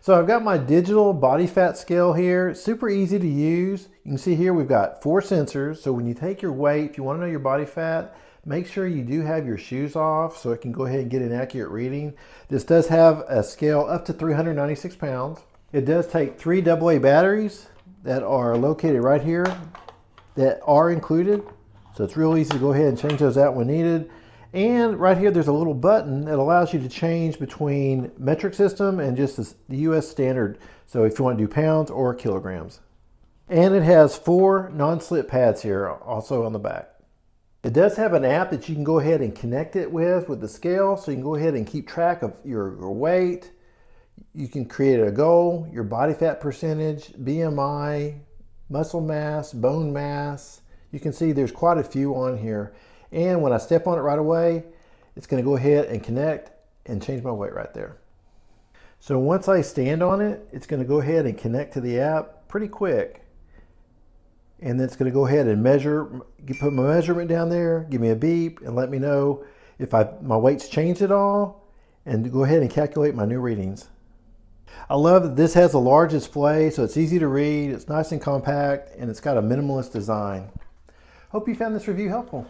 So I've got my digital body fat scale here. It's super easy to use. You can see here we've got 4 sensors. So when you take your weight, if you want to know your body fat, make sure you do have your shoes off so it can go ahead and get an accurate reading. This does have a scale up to 396 pounds. It does take 3 AA batteries that are located right here that are included. So it's real easy to go ahead and change those out when needed. And right here, there's a little button that allows you to change between metric system and just the US standard. So if you want to do pounds or kilograms. And it has 4 non-slip pads here also on the back. It does have an app that you can go ahead and connect it with the scale. So you can go ahead and keep track of your weight. You can create a goal, your body fat percentage, BMI, muscle mass, bone mass. You can see there's quite a few on here. And when I step on it right away, it's going to go ahead and connect and change my weight right there. So once I stand on it, it's going to go ahead and connect to the app pretty quick. And then it's going to go ahead and measure, put my measurement down there, give me a beep, and let me know if my weight's changed at all, and go ahead and calculate my new readings. I love that this has a large display, so it's easy to read, it's nice and compact, and it's got a minimalist design. Hope you found this review helpful.